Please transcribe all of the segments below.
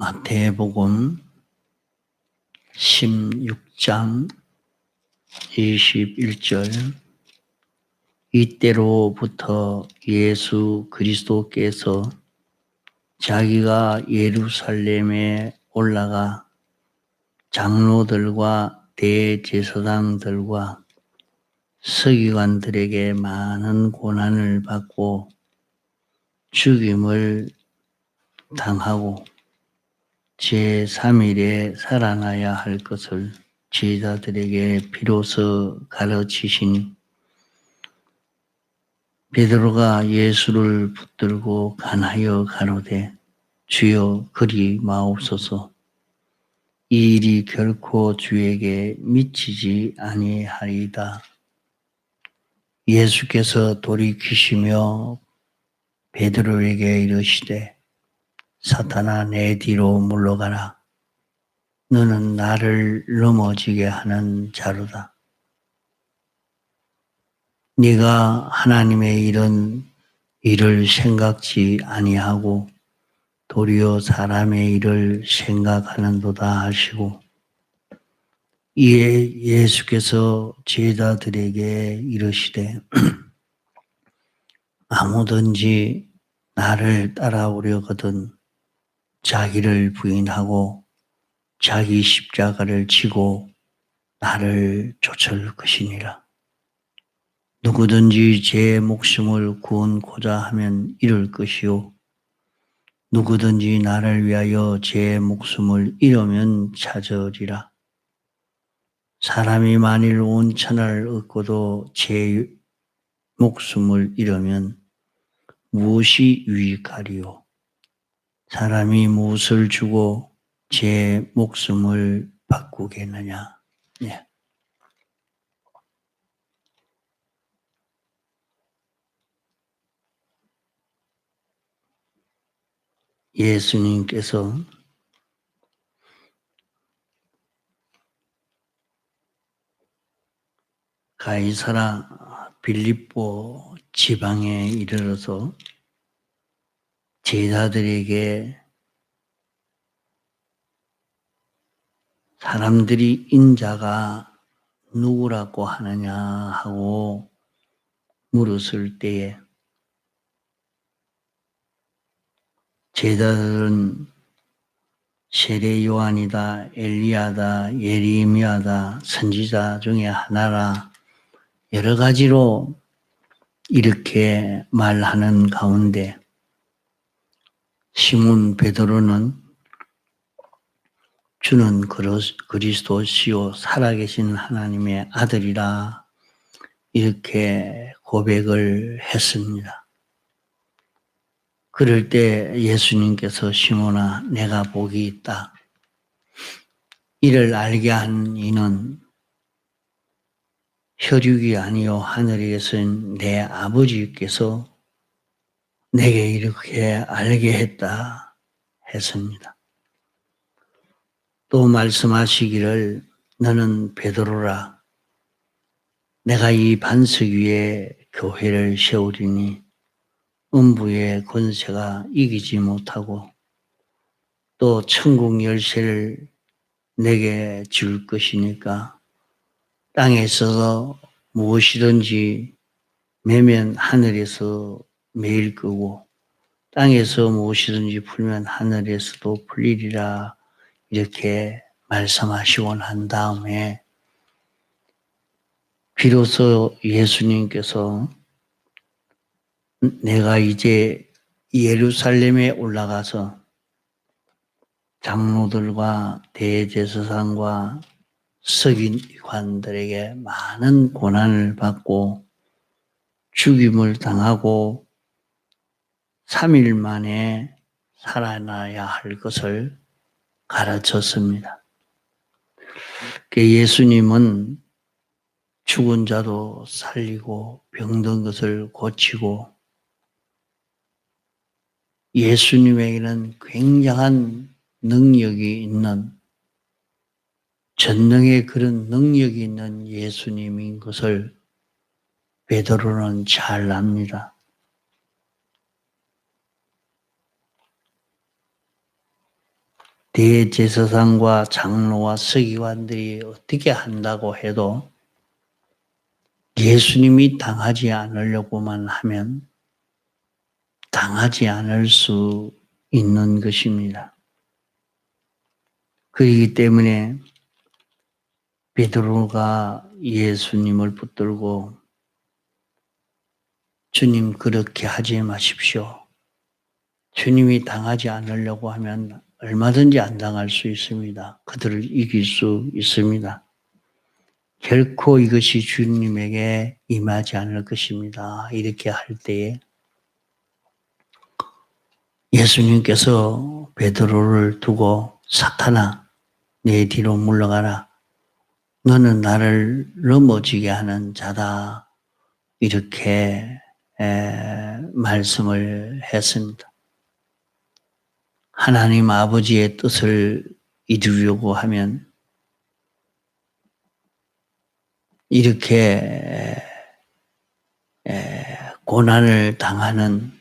마태복음 16장 21절 이때로부터 예수 그리스도께서 자기가 예루살렘에 올라가 장로들과 대제사장들과 서기관들에게 많은 고난을 받고 죽임을 당하고 제3일에 살아나야 할 것을 제자들에게 비로소 가르치시니 베드로가 예수를 붙들고 간하여 가로되 주여 그리 마옵소서. 이 일이 결코 주에게 미치지 아니하리이다. 예수께서 돌이키시며 베드로에게 이르시되 사탄아 내 뒤로 물러가라. 너는 나를 넘어지게 하는 자로다. 네가 하나님의 이런 일을 생각지 아니하고 도리어 사람의 일을 생각하는도다 하시고 이에 예수께서 제자들에게 이르시되 아무든지 나를 따라오려거든 자기를 부인하고 자기 십자가를 지고 나를 쫓을 것이니라. 누구든지 제 목숨을 구원고자 하면 잃을 것이요 누구든지 나를 위하여 제 목숨을 잃으면 찾으리라. 사람이 만일 온 천하를 얻고도 제 목숨을 잃으면 무엇이 유익하리요? 사람이 무엇을 주고 제 목숨을 바꾸겠느냐? 네. 예수님께서 가이사라 빌립보 지방에 이르러서 제자들에게 사람들이 인자가 누구라고 하느냐 하고 물었을 때에 제자들은 세례 요한이다, 엘리야다, 예레미야다, 선지자 중에 하나라 여러 가지로 이렇게 말하는 가운데 시몬 베드로는 주는 그리스도시요 살아계신 하나님의 아들이라 이렇게 고백을 했습니다. 그럴 때 예수님께서 시몬아 내가 복이 있다. 이를 알게 한 이는 혈육이 아니요 하늘에 계신 내 아버지께서 내게 이렇게 알게 했다 했습니다. 또 말씀하시기를 너는 베드로라. 내가 이 반석 위에 교회를 세우리니 음부의 권세가 이기지 못하고 또 천국 열쇠를 내게 줄 것이니까 땅에서 무엇이든지 매면 하늘에서 매일 거고 땅에서 무엇이든지 풀면 하늘에서도 풀리리라 이렇게 말씀하시고 난 다음에 비로소 예수님께서 내가 이제 예루살렘에 올라가서 장로들과 대제사장과 서기관들에게 많은 고난을 받고 죽임을 당하고 3일 만에 살아나야 할 것을 가르쳤습니다. 예수님은 죽은 자도 살리고 병든 것을 고치고 예수님에게는 굉장한 능력이 있는 전능의 그런 능력이 있는 예수님인 것을 베드로는 잘 압니다. 대제사장과 장로와 서기관들이 어떻게 한다고 해도 예수님이 당하지 않으려고만 하면 당하지 않을 수 있는 것입니다. 그렇기 때문에 베드로가 예수님을 붙들고 주님 그렇게 하지 마십시오. 주님이 당하지 않으려고 하면 얼마든지 안 당할 수 있습니다. 그들을 이길 수 있습니다. 결코 이것이 주님에게 임하지 않을 것입니다. 이렇게 할 때에 예수님께서 베드로를 두고 사탄아 내 뒤로 물러가라. 너는 나를 넘어지게 하는 자다. 이렇게 말씀을 했습니다. 하나님 아버지의 뜻을 이루려고 하면 이렇게 고난을 당하는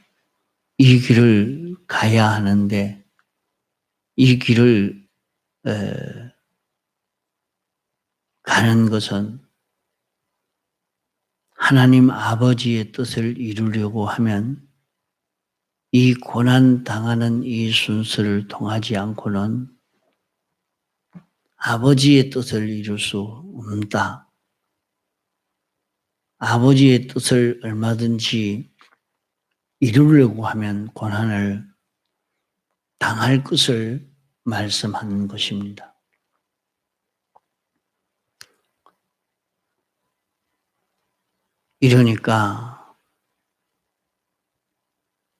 이 길을 가야 하는데 이 길을 가는 것은 하나님 아버지의 뜻을 이루려고 하면 이 고난 당하는 이 순서를 통하지 않고는 아버지의 뜻을 이룰 수 없다. 아버지의 뜻을 얼마든지 이루려고 하면 고난을 당할 것을 말씀하는 것입니다. 이러니까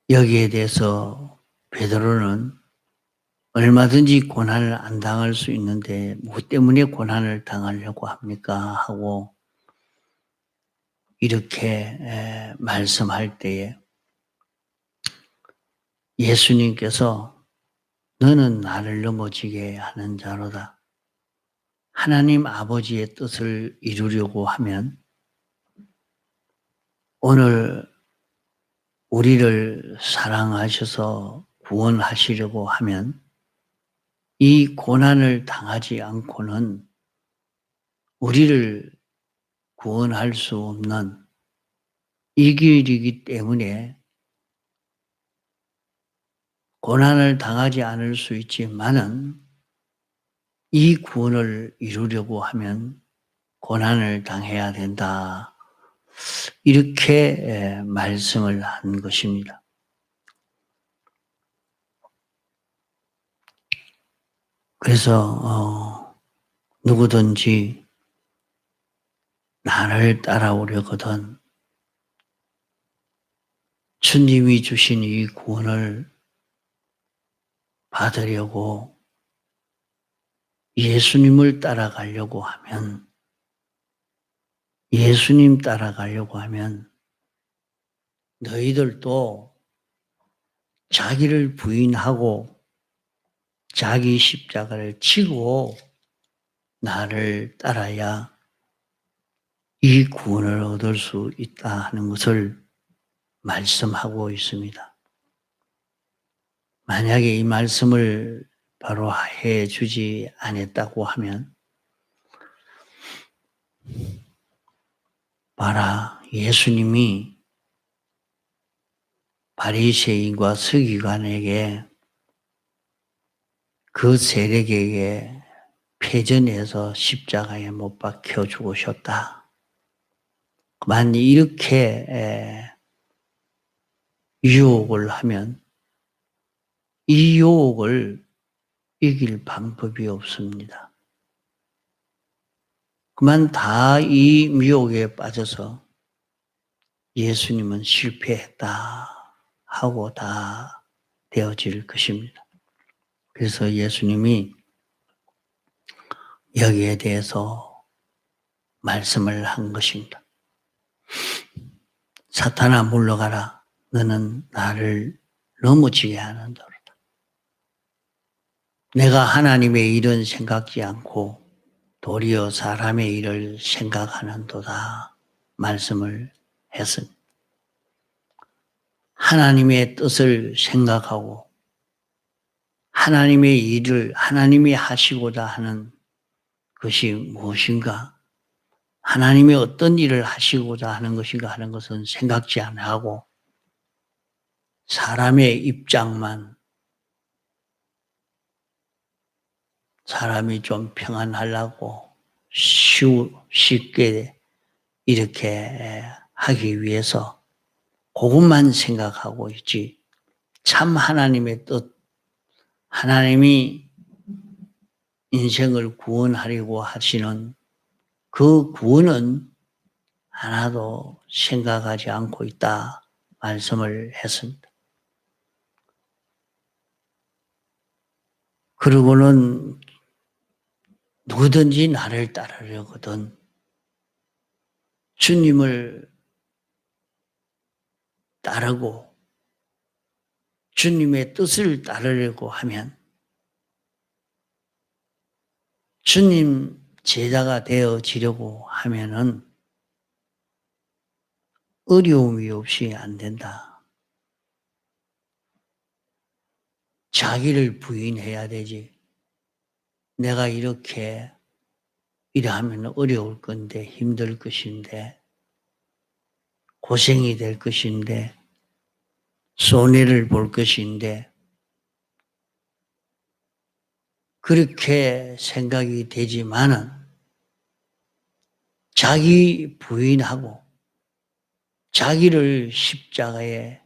여기에 대해서 베드로는 얼마든지 고난을 안 당할 수 있는데 뭐 때문에 고난을 당하려고 합니까? 하고 이렇게 말씀할 때에 예수님께서 너는 나를 넘어지게 하는 자로다. 하나님 아버지의 뜻을 이루려고 하면 오늘 우리를 사랑하셔서 구원하시려고 하면 이 고난을 당하지 않고는 우리를 구원할 수 없는 이 길이기 때문에 고난을 당하지 않을 수 있지만은 이 구원을 이루려고 하면 고난을 당해야 된다. 이렇게 말씀을 한 것입니다. 그래서 누구든지 나를 따라오려거든 주님이 주신 이 구원을 받으려고 예수님을 따라가려고 하면 예수님 따라가려고 하면 너희들도 자기를 부인하고 자기 십자가를 지고 나를 따라야 이 구원을 얻을 수 있다 하는 것을 말씀하고 있습니다. 만약에 이 말씀을 바로 해 주지 않았다고 하면 봐라 예수님이 바리새인과 서기관에게 그 세력에게 패전해서 십자가에 못 박혀 죽으셨다. 만 이렇게 유혹을 하면 이 유혹을 이길 방법이 없습니다. 그만 다 이 미혹에 빠져서 예수님은 실패했다 하고 다 되어질 것입니다. 그래서 예수님이 여기에 대해서 말씀을 한 것입니다. 사탄아 물러가라. 너는 나를 넘어지게 하는도다. 내가 하나님의 일은 생각지 않고 도리어 사람의 일을 생각하는도다. 말씀을 했습니다. 하나님의 뜻을 생각하고 하나님의 일을 하나님이 하시고자 하는 것이 무엇인가? 하나님이 어떤 일을 하시고자 하는 것인가 하는 것은 생각지 안 하고 사람의 입장만, 사람이 좀 평안하려고 쉽게 이렇게 하기 위해서 그것만 생각하고 있지. 참 하나님의 뜻, 하나님이 인생을 구원하려고 하시는 그 구원은 하나도 생각하지 않고 있다 말씀을 했습니다. 그리고는 누구든지 나를 따르려거든 주님을 따르고 주님의 뜻을 따르려고 하면 주님 제자가 되어지려고 하면은 어려움이 없이 안 된다. 자기를 부인해야 되지. 내가 이렇게 일하면 어려울 건데 힘들 것인데 고생이 될 것인데 손해를 볼 것인데 그렇게 생각이 되지만은 자기 부인하고 자기를 십자가에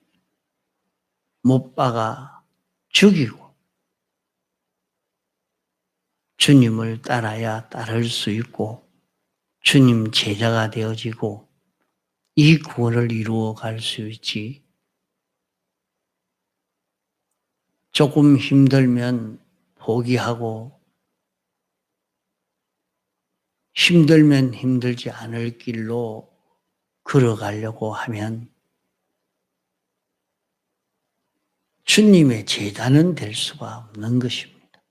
못 박아 죽이고 주님을 따라야 따를 수 있고 주님 제자가 되어지고 이 구원을 이루어 갈 수 있지. 조금 힘들면 포기하고 힘들면 힘들지 않을 길로 걸어가려고 하면 주님의 제자는 될 수가 없는 것입니다.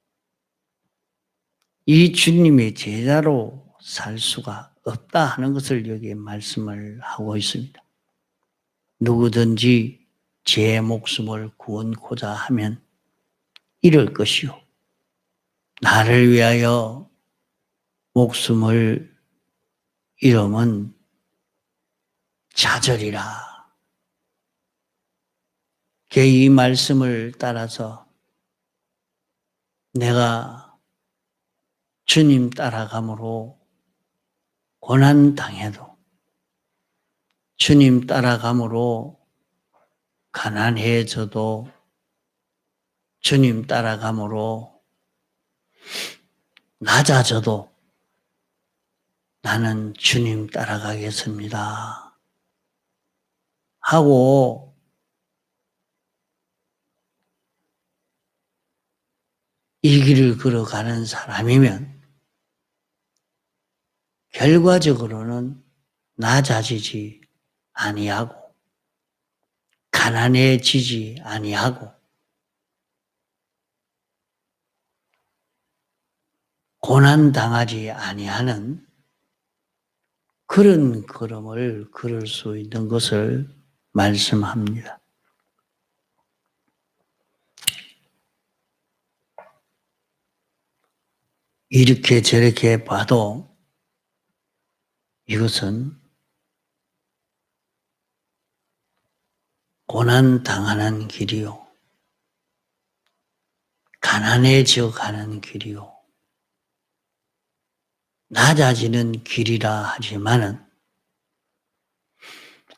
이 주님의 제자로 살 수가 없다 하는 것을 여기에 말씀을 하고 있습니다. 누구든지 제 목숨을 구원코자 하면 이럴 것이요. 나를 위하여 목숨을 잃으면 좌절이라. 이 말씀을 따라서 내가 주님 따라감으로 고난 당해도 주님 따라감으로 가난해져도 주님 따라감으로 낮아져도 나는 주님 따라가겠습니다. 하고 이 길을 걸어가는 사람이면 결과적으로는 낮아지지 아니하고 가난해지지 아니하고 고난당하지 아니하는 그런 걸음을 걸을 수 있는 것을 말씀합니다. 이렇게 저렇게 봐도 이것은 고난당하는 길이요. 가난해져 가는 길이요. 낮아지는 길이라 하지만은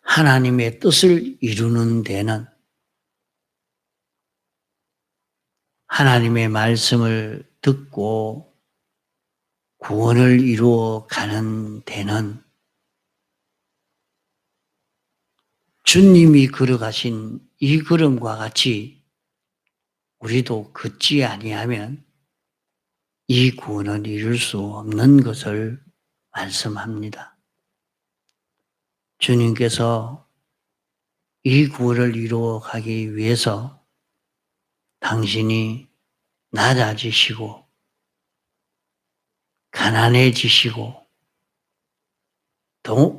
하나님의 뜻을 이루는 데는 하나님의 말씀을 듣고 구원을 이루어 가는 데는 주님이 걸어가신 이 걸음과 같이 우리도 걷지 아니하면 이 구원을 이룰 수 없는 것을 말씀합니다. 주님께서 이 구원을 이루어 가기 위해서 당신이 낮아지시고 가난해지시고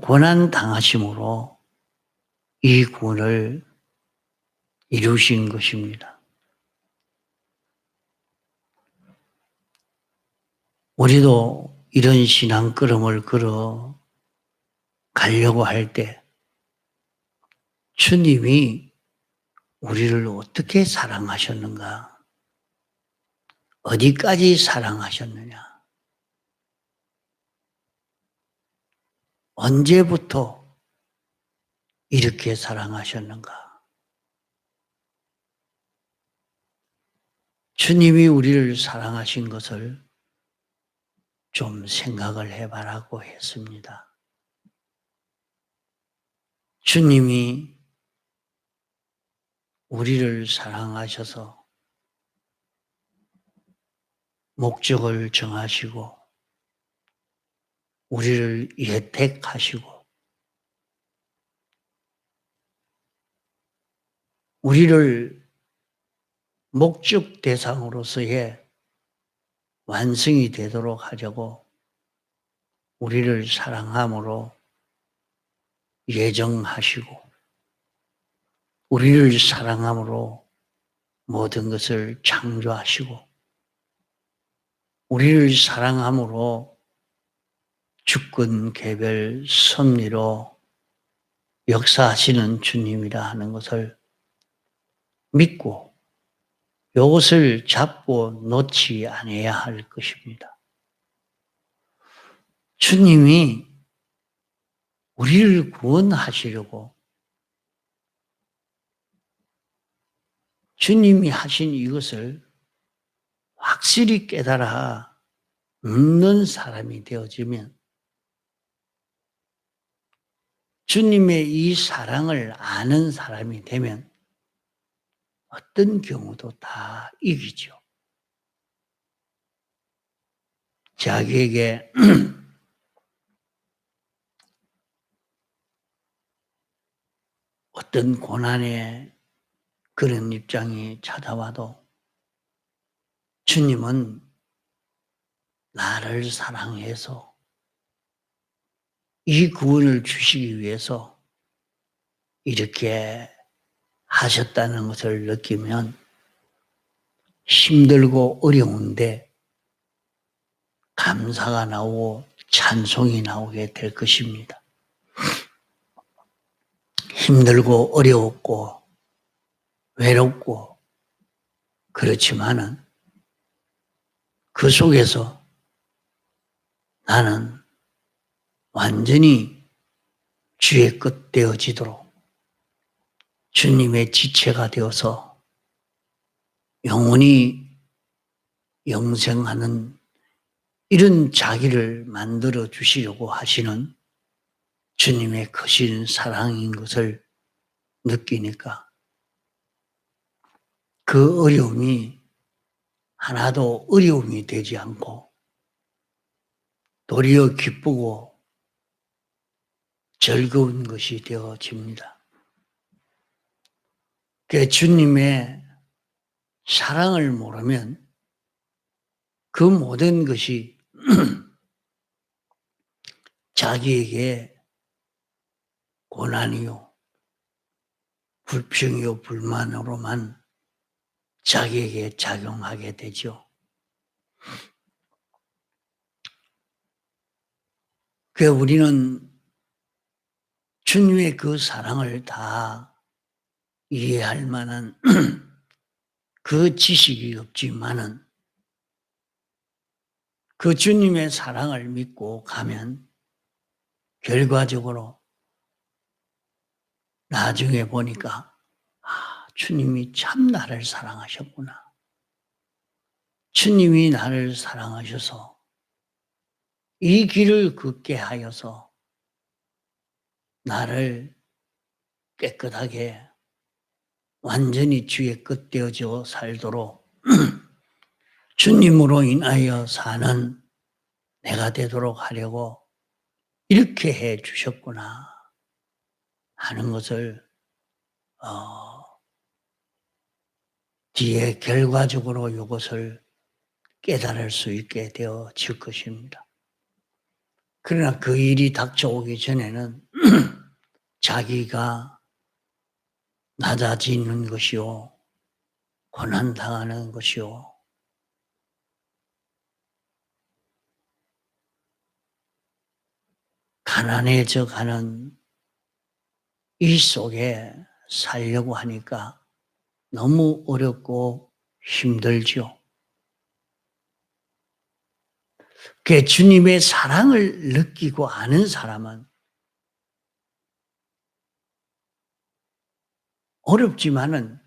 고난 당하심으로 이 구원을 이루신 것입니다. 우리도 이런 신앙 걸음을 걸어 가려고 할 때 주님이 우리를 어떻게 사랑하셨는가? 어디까지 사랑하셨느냐? 언제부터 이렇게 사랑하셨는가? 주님이 우리를 사랑하신 것을 좀 생각을 해봐라고 했습니다. 주님이 우리를 사랑하셔서 목적을 정하시고 우리를 예택하시고 우리를 목적 대상으로서의 완성이 되도록 하려고 우리를 사랑함으로 예정하시고 우리를 사랑함으로 모든 것을 창조하시고 우리를 사랑함으로 주권 개별 섭리로 역사하시는 주님이라 하는 것을 믿고 이것을 잡고 놓지 않아야 할 것입니다. 주님이 우리를 구원하시려고 주님이 하신 이것을 확실히 깨달아 믿는 사람이 되어지면 주님의 이 사랑을 아는 사람이 되면 어떤 경우도 다 이기죠. 자기에게 어떤 고난의 그런 입장이 찾아와도 주님은 나를 사랑해서 이 구원을 주시기 위해서 이렇게 하셨다는 것을 느끼면 힘들고 어려운데 감사가 나오고 찬송이 나오게 될 것입니다. 힘들고 어려웠고 외롭고 그렇지만은 그 속에서 나는 완전히 주의 것 되어지도록 주님의 지체가 되어서 영원히 영생하는 이런 자기를 만들어 주시려고 하시는 주님의 크신 사랑인 것을 느끼니까 그 어려움이 하나도 어려움이 되지 않고 도리어 기쁘고 즐거운 것이 되어집니다. 그 주님의 사랑을 모르면 그 모든 것이 자기에게 고난이요, 불평이요, 불만으로만 자기에게 작용하게 되죠. 그 우리는 주님의 그 사랑을 다 이해할 만한 그 지식이 없지만은 그 주님의 사랑을 믿고 가면 결과적으로 나중에 보니까 주님이 참 나를 사랑하셨구나. 주님이 나를 사랑하셔서 이 길을 걷게 하여서 나를 깨끗하게 완전히 주의 것 되어져 살도록 주님으로 인하여 사는 내가 되도록 하려고 이렇게 해 주셨구나 하는 것을 뒤에 결과적으로 이것을 깨달을 수 있게 되어질 것입니다. 그러나 그 일이 닥쳐오기 전에는 자기가 낮아지는 것이요, 고난당하는 것이요, 가난해져 가는 이 속에 살려고 하니까 너무 어렵고 힘들죠. 그 주님의 사랑을 느끼고 아는 사람은 어렵지만은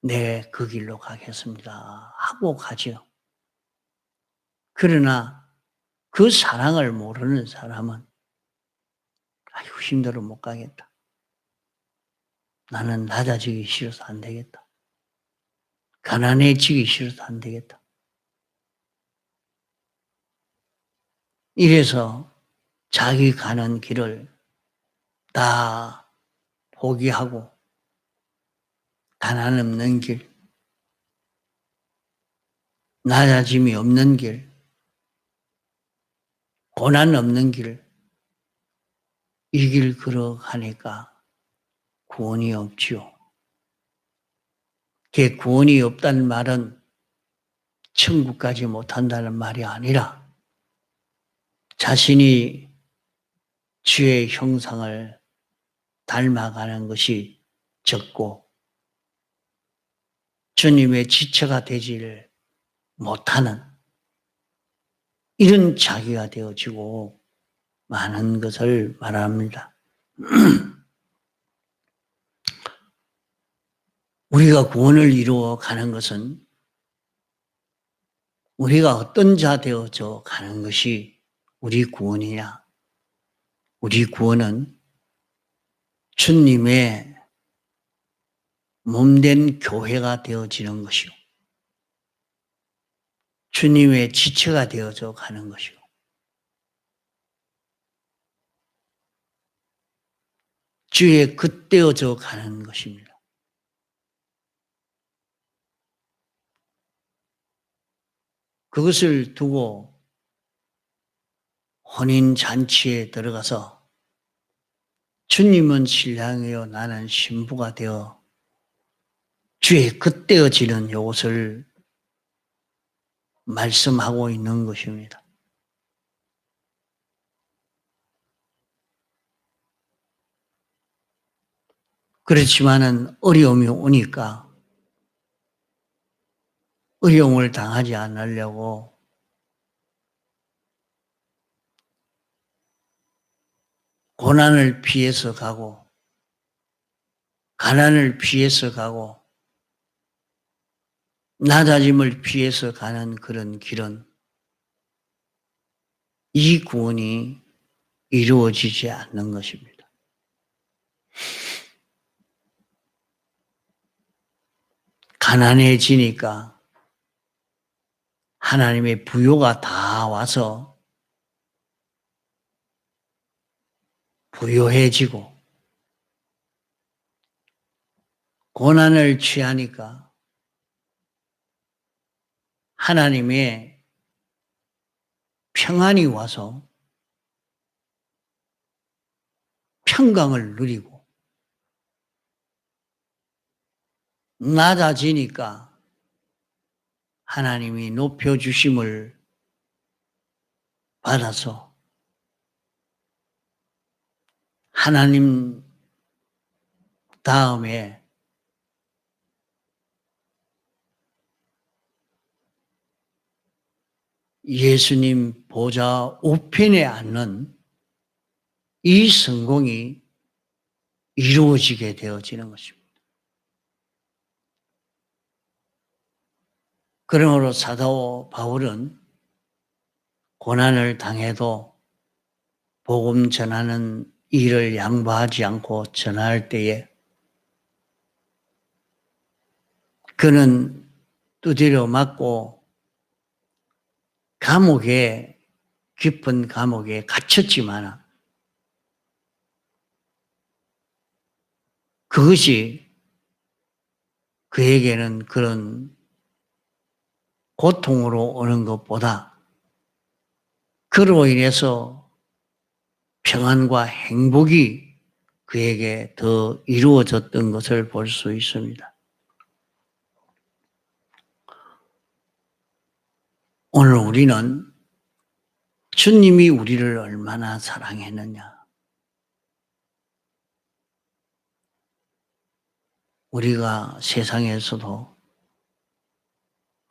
네, 그 길로 가겠습니다 하고 가죠. 그러나 그 사랑을 모르는 사람은 아이고 힘들어 못 가겠다. 나는 낮아지기 싫어서 안 되겠다. 가난해지기 싫어서 안 되겠다. 이래서 자기 가는 길을 다 포기하고 가난 없는 길, 낮아짐이 없는 길, 고난 없는 길, 이 길 걸어가니까 구원이 없지요. 그 구원이 없다는 말은 천국 가지 못한다는 말이 아니라 자신이 주의 형상을 닮아가는 것이 적고 주님의 지체가 되지를 못하는 이런 자기가 되어지고 많은 것을 말합니다. 우리가 구원을 이루어 가는 것은 우리가 어떤 자 되어져 가는 것이 우리 구원이냐? 우리 구원은 주님의 몸된 교회가 되어지는 것이요. 주님의 지체가 되어져 가는 것이요. 주의 겉되어져 가는 것입니다. 그것을 두고 혼인잔치에 들어가서 주님은 신랑이요 나는 신부가 되어 주의 겉되어지는 이것을 말씀하고 있는 것입니다. 그렇지만은 어려움이 오니까 어려움을 당하지 않으려고 고난을 피해서 가고 가난을 피해서 가고 낮아짐을 피해서 가는 그런 길은 이 구원이 이루어지지 않는 것입니다. 가난해지니까 하나님의 부요가 다 와서 부요해지고 고난을 취하니까 하나님의 평안이 와서 평강을 누리고 낮아지니까 하나님이 높여주심을 받아서 하나님 다음에 예수님 보좌 우편에 앉는 이 성공이 이루어지게 되어지는 것입니다. 그러므로 사도 바울은 고난을 당해도 복음 전하는 일을 양보하지 않고 전할 때에 그는 두드려 맞고 감옥에 깊은 감옥에 갇혔지만 그것이 그에게는 그런 고통으로 오는 것보다 그로 인해서 평안과 행복이 그에게 더 이루어졌던 것을 볼 수 있습니다. 오늘 우리는 주님이 우리를 얼마나 사랑했느냐, 우리가 세상에서도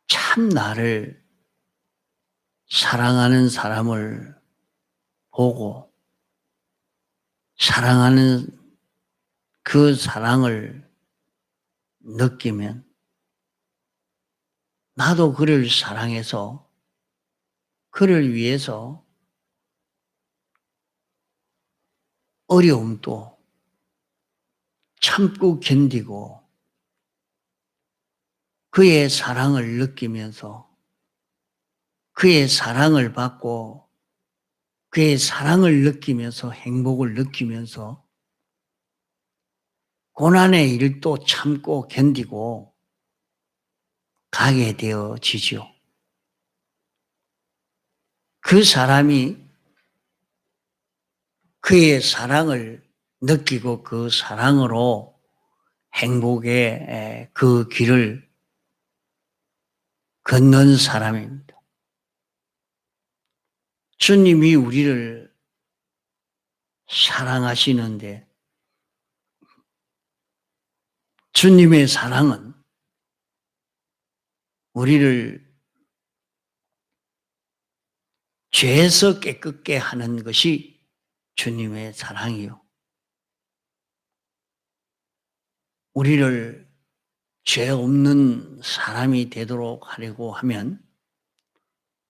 참 나를 사랑하는 사람을 보고 사랑하는 그 사랑을 느끼면 나도 그를 사랑해서 그를 위해서 어려움도 참고 견디고 그의 사랑을 느끼면서 그의 사랑을 받고 그의 사랑을 느끼면서 행복을 느끼면서 고난의 일도 참고 견디고 가게 되어지죠. 그 사람이 그의 사랑을 느끼고 그 사랑으로 행복의 그 길을 걷는 사람입니다. 주님이 우리를 사랑하시는데 주님의 사랑은 우리를 죄에서 깨끗게 하는 것이 주님의 사랑이요. 우리를 죄 없는 사람이 되도록 하려고 하면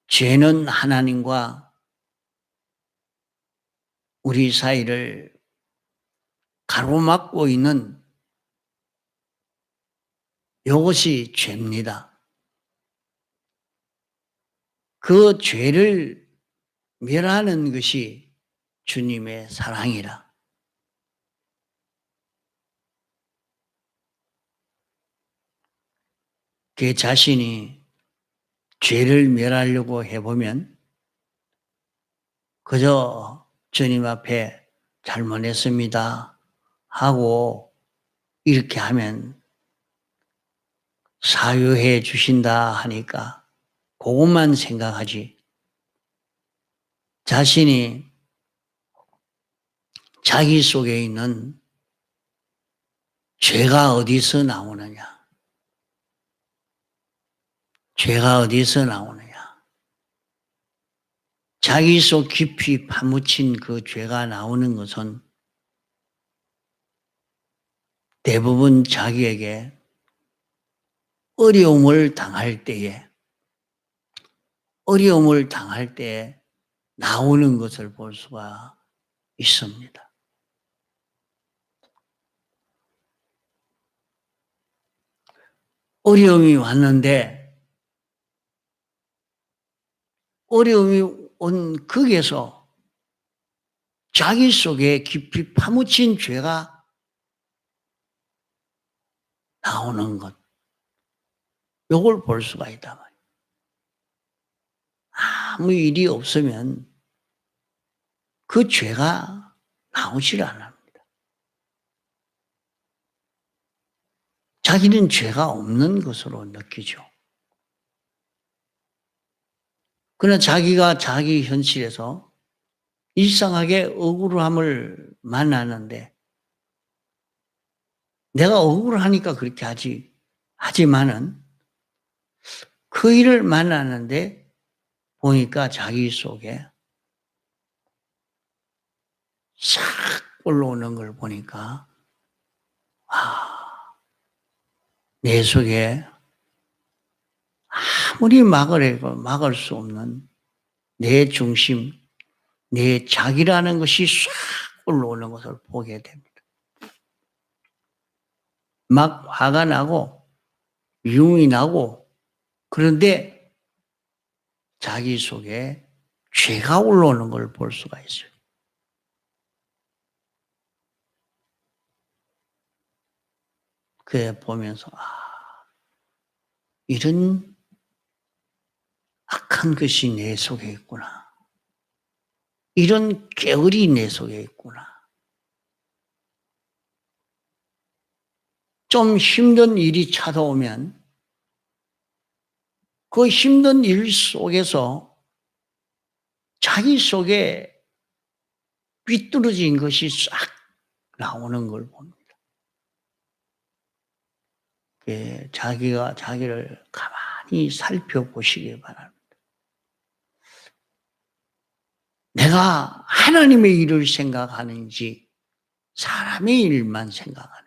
죄는 하나님과 우리 사이를 가로막고 있는 이것이 죄입니다. 그 죄를 멸하는 것이 주님의 사랑이라. 그 자신이 죄를 멸하려고 해보면 그저 주님 앞에 잘못했습니다 하고 이렇게 하면 사유해 주신다 하니까 그것만 생각하지 자신이 자기 속에 있는 죄가 어디서 나오느냐? 죄가 어디서 나오느냐? 자기 속 깊이 파묻힌 그 죄가 나오는 것은 대부분 자기에게 어려움을 당할 때에 나오는 것을 볼 수가 있습니다. 어려움이 왔는데 어려움이 온 극에서 자기 속에 깊이 파묻힌 죄가 나오는 것. 요걸 볼 수가 있다 말이에요. 아무 일이 없으면 그 죄가 나오질 않습니다. 자기는 죄가 없는 것으로 느끼죠. 그러나 자기가 자기 현실에서 일상하게 억울함을 만나는데 내가 억울하니까 그렇게 하지만은 그 일을 만나는데 보니까 자기 속에 싹 올라오는 걸 보니까 내 속에 아무리 막을 수 없는 내 중심, 내 자기라는 것이 싹 올라오는 것을 보게 됩니다. 막 화가 나고 유흥이 나고 그런데 자기 속에 죄가 올라오는 걸 볼 수가 있어요. 그래 보면서 이런 악한 것이 내 속에 있구나. 이런 깨울이 내 속에 있구나. 좀 힘든 일이 찾아오면 그 힘든 일 속에서 자기 속에 삐뚤어진 것이 싹 나오는 걸 봅니다. 자기가 자기를 가만히 살펴보시기 바랍니다. 내가 하나님의 일을 생각하는지 사람의 일만 생각하는지.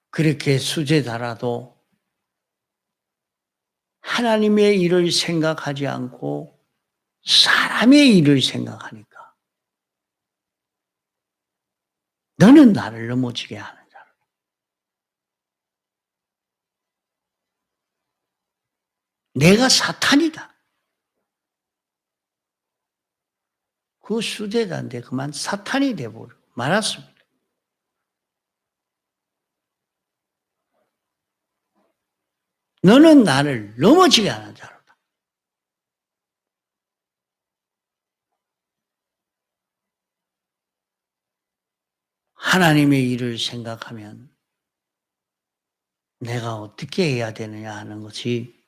그렇게 수제 달아도 하나님의 일을 생각하지 않고 사람의 일을 생각하니까 너는 나를 넘어지게 하는 자라. 내가 사탄이다. 그 수제자인데 그만 사탄이 되어버려 말았습니다. 너는 나를 넘어지게 하는 자로다. 하나님의 일을 생각하면 내가 어떻게 해야 되느냐 하는 것이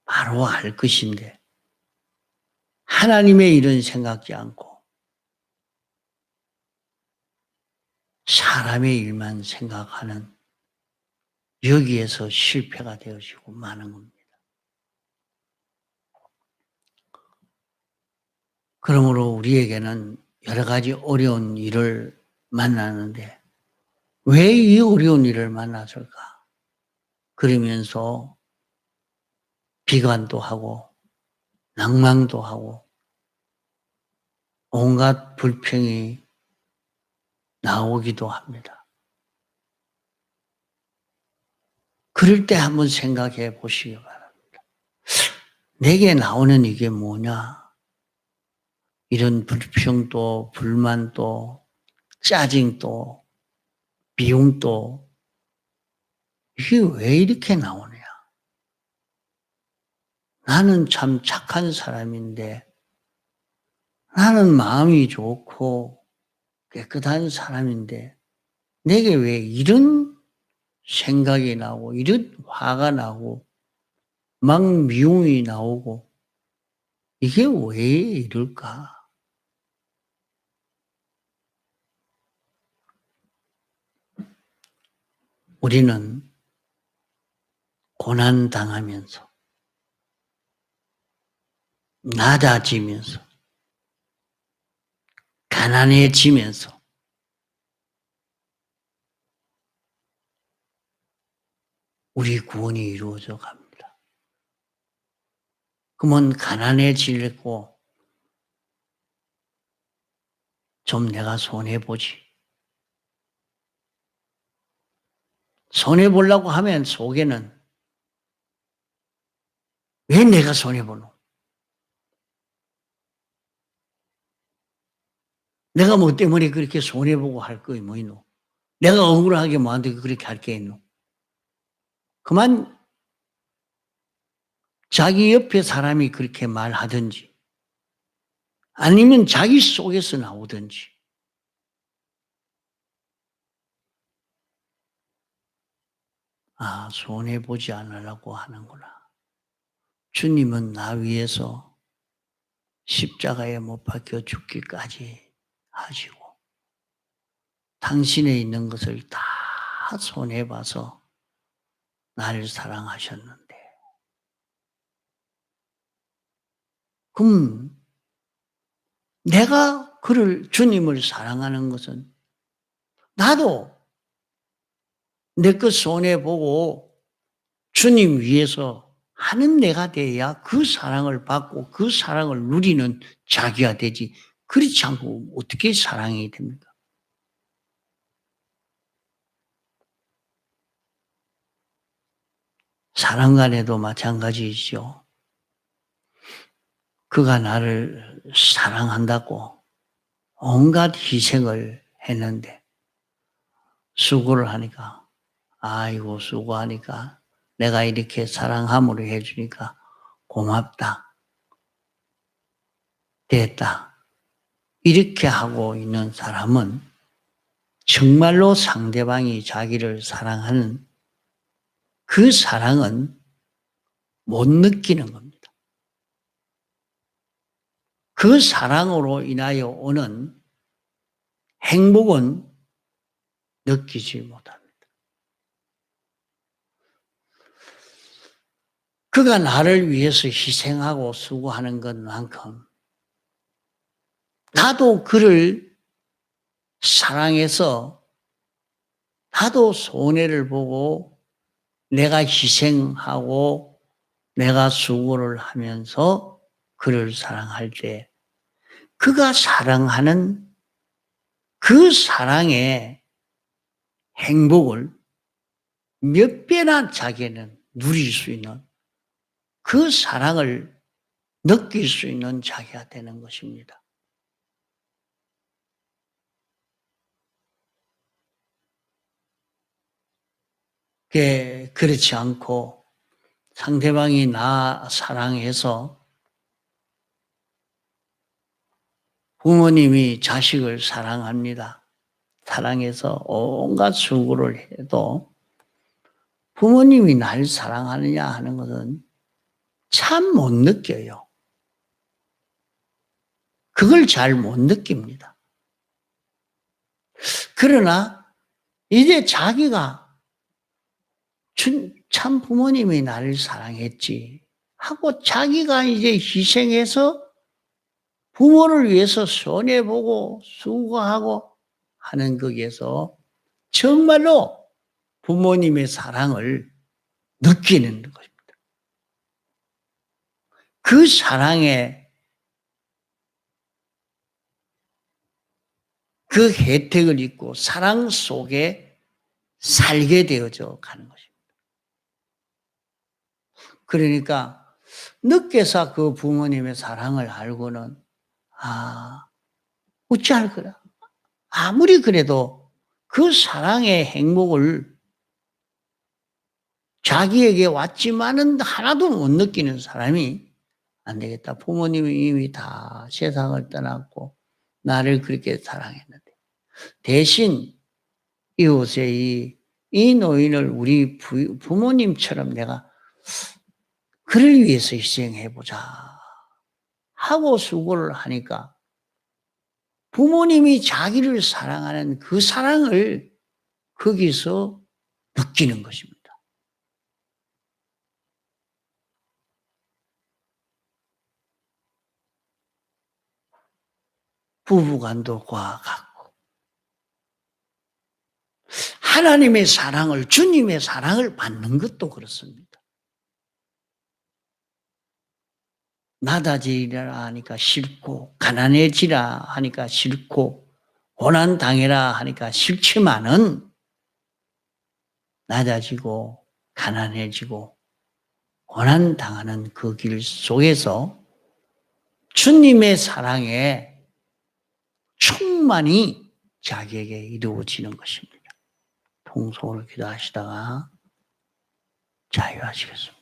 바로 알 것인데 하나님의 일은 생각지 않고 사람의 일만 생각하는 여기에서 실패가 되어지고 마는 겁니다. 그러므로 우리에게는 여러 가지 어려운 일을 만나는데 왜 이 어려운 일을 만났을까? 그러면서 비관도 하고 낭망도 하고 온갖 불평이 나오기도 합니다. 그럴 때 한번 생각해 보시기 바랍니다. 내게 나오는 이게 뭐냐? 이런 불평도 불만도 짜증도 비용도 이게 왜 이렇게 나오느냐? 나는 참 착한 사람인데 나는 마음이 좋고 깨끗한 사람인데 내게 왜 이런 생각이 나고 이런 화가 나고 막 미움이 나오고 이게 왜 이럴까? 우리는 고난당하면서 낮아지면서 가난해지면서 우리 구원이 이루어져 갑니다. 그러면 가난해지려고 좀 내가 손해보지. 손해보려고 하면 속에는 왜 내가 손해보노? 내가 뭐 때문에 그렇게 손해보고 할 거이 뭐 있노? 내가 억울하게 뭐한테 그렇게 할 게 있노? 그만 자기 옆에 사람이 그렇게 말하든지 아니면 자기 속에서 나오든지 아, 손해보지 않으려고 하는구나. 주님은 나 위해서 십자가에 못 박혀 죽기까지 하시고 당신에 있는 것을 다 손해봐서 나를 사랑하셨는데 그럼 내가 그를 주님을 사랑하는 것은 나도 내 것 손해보고 주님 위해서 하는 내가 돼야 그 사랑을 받고 그 사랑을 누리는 자기가 되지 그렇지 않고 어떻게 사랑이 됩니까? 사랑 간에도 마찬가지이죠. 그가 나를 사랑한다고 온갖 희생을 했는데 수고를 하니까 아이고 수고하니까 내가 이렇게 사랑함으로 해주니까 고맙다. 됐다. 이렇게 하고 있는 사람은 정말로 상대방이 자기를 사랑하는 그 사랑은 못 느끼는 겁니다. 그 사랑으로 인하여 오는 행복은 느끼지 못합니다. 그가 나를 위해서 희생하고 수고하는 것만큼 나도 그를 사랑해서 나도 손해를 보고 내가 희생하고 내가 수고를 하면서 그를 사랑할 때 그가 사랑하는 그 사랑의 행복을 몇 배나 자기는 누릴 수 있는 그 사랑을 느낄 수 있는 자기가 되는 것입니다. 그렇지 않고 상대방이 나 사랑해서 부모님이 자식을 사랑합니다. 사랑해서 온갖 수고를 해도 부모님이 날 사랑하느냐 하는 것은 참 못 느껴요. 그걸 잘 못 느낍니다. 그러나 이제 자기가 참 부모님이 나를 사랑했지 하고 자기가 이제 희생해서 부모를 위해서 손해보고 수고하고 하는 거기에서 정말로 부모님의 사랑을 느끼는 것입니다. 그 사랑의 그 혜택을 입고 사랑 속에 살게 되어져 가는 것입니다. 그러니까 늦게서 그 부모님의 사랑을 알고는 어찌할 거라. 아무리 그래도 그 사랑의 행복을 자기에게 왔지만은 하나도 못 느끼는 사람이 안 되겠다. 부모님이 이미 다 세상을 떠났고 나를 그렇게 사랑했는데 대신 이곳에 이 노인을 우리 부모님처럼 내가 그를 위해서 희생해보자 하고 수고를 하니까 부모님이 자기를 사랑하는 그 사랑을 거기서 느끼는 것입니다. 부부간도과 같고 하나님의 사랑을 주님의 사랑을 받는 것도 그렇습니다. 낮아지리라 하니까 싫고 가난해지라 하니까 싫고 고난 당해라 하니까 싫지만은 낮아지고 가난해지고 고난 당하는 그 길 속에서 주님의 사랑에 충만히 자기에게 이루어지는 것입니다. 통성으로 기도하시다가 자유하시겠습니다.